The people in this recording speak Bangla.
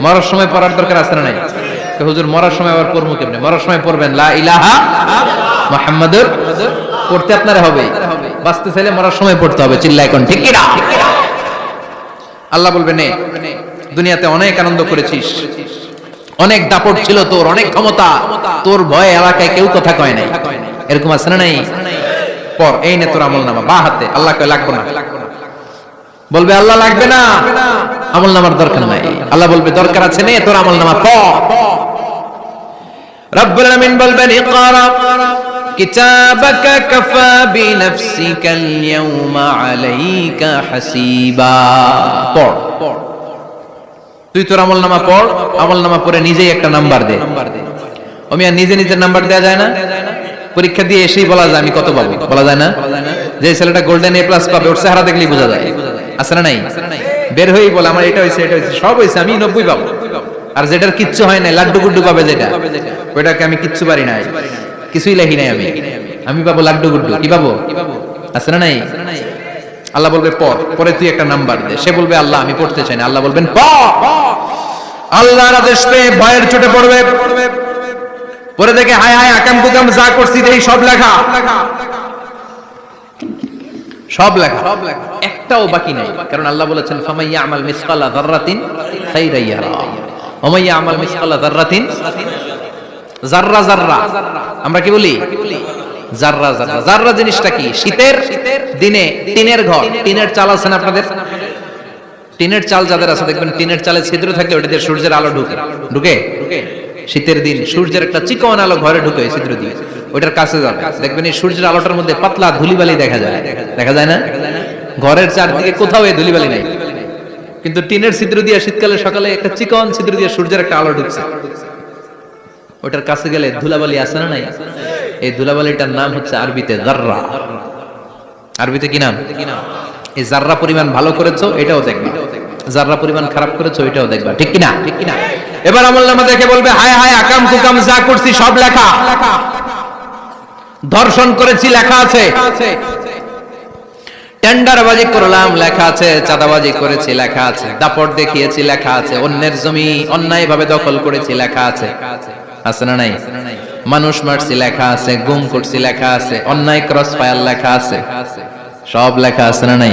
মরার সময় পড়ার দরকার আছে না নাই? তো হুজুর মরার সময় আবার পড়বো কেমনে? মরার সময় পড়বেন লা ইলাহা মুহাম্মাদুর, পড়তে আপনার হবে, বাঁচতে চাইলে মরার সময় পড়তে হবে। চিল্লায় কোন ঠিক কি না? আল্লাহ বলবেন নে, দুনিয়াতে অনেক আনন্দ করেছিস, অনেক দাপট ছিল তোর, অনেক ক্ষমতা, তোর ভয়ে এলাকায় কেউ কথা কয় নাই, এরকম আছে না নাই? পর এই নে তোর আমলনামা, বা হাতে। আল্লাহ কয় লাগবে না, বলবে আল্লাহ লাগবে না, আমলনামার দরকার নাই। আল্লাহ বলবে দরকার আছে, নে তোর আমলনামা পড়। রব্বুল আলামিন বলবেন ইকরা কিতাবাকা কাফা বিনাফসিকাল ইয়াউমা আলাইকা হাসিবা, পড়, তুই তোর আমলনামা পড়, আমলনামা পড়ে নিজেই একটা নাম্বার দে। আমি আর নিজে নিজের নাম্বার দেয়া যায় না? পরীক্ষা দিয়ে এসেই বলা যায় আমি কত পাবো, বলা যায় না? যে ছেলেটা গোল্ডেন এ প্লাস পাবে ওর চেহারা দেখলেই বোঝা যায়, আছে না নাই? বের হয়েই বলে আমার এটা হয়েছে, এটা হয়েছে, সব হয়েছে, আমি 90 পাবো। আর যেটার কিচ্ছু হয় না, লাড্ডু গুড্ডু পাবে যেটা, ওইটাকে আমি কিচ্ছু পারি নাই, কিছুই লেখি নাই, আমি পাবো লাড্ডু গুড্ডু। কি পাবো? আছে না নাই? আল্লাহ বলবে পড়, পরে তুই একটা নাম্বার দে। সে বলবে আল্লাহ আমি পড়তে চাই না। আল্লাহ বলবেন পড়। আল্লাহর আদেশ পেয়ে ভয়ের চোটে পড়বে, পরে দেখে হায় হায় আকাম কুকাম যা করছি এই সব লেখা, সব লেখা, একটাও বাকি নাই। কারণ আল্লাহ বলেছেন ফামাইয়া আমাল মিসকালা যাররাতিন খাইরান ইয়ারা ওয়া মাইয়া আমাল মিসকালা যাররাতিন, যাররা যাররা আমরা কি বলি? যাররা যাররা। যাররা জিনিসটা কি? শীতের দিনে টিনের ঘর, টিনের চাল আছে না আপনাদের? টিনের চাল যাদের আছে দেখবেন টিনের চালে ছিদ্র থাকে, ওটাতে সূর্যের আলো ঢুকে ঢুকে শীতের দিন সূর্যের একটা চিকন আলো ঘরে ঢুকে ছিদ্র দিয়ে, ওইটার কাছে যাবে, দেখবেন এই সূর্যের আলোটার মধ্যে পাতলা ধুলিবালি দেখা যায়, দেখা যায় না? ঘরের চারদিকে কোথাও এই ধুলিবালি নাই, কিন্তু টিনের ছিদ্র দিয়ে শীতকালে সকালে একটা চিকন ছিদ্র দিয়ে সূর্যের একটা আলো ঢুকছে, ওটার কাছে গেলে ধুলাবালি আছে না নাই? এই ধুলাবালিটার নাম হচ্ছে আরবিতে যাররা। আরবিতে কি নাম? এই যাররা পরিমাণ ভালো করেছো এটাও দেখবা, যাররা পরিমাণ খারাপ করেছো এটাও দেখবা, ঠিক কি না? ঠিক কি না? এবার আমলনামা দেখে বলবে হায় হায় আকাম কুকাম যা করছি সব লেখা, ধর্ষণ করেছি লেখা আছে, টেন্ডারবাজি করলাম লেখা আছে, চাঁদাবাজি করেছি লেখা আছে, দাপট দেখিয়েছি লেখা আছে, অন্যের জমি অন্যায়ভাবে দখল করেছি লেখা আছে, আছে না নাই? মানুষ মারছি লেখা আছে, গুম করছি লেখা আছে, অন্যায় ক্রস ফায়ার লেখা আছে, সব লেখা আছে না নাই?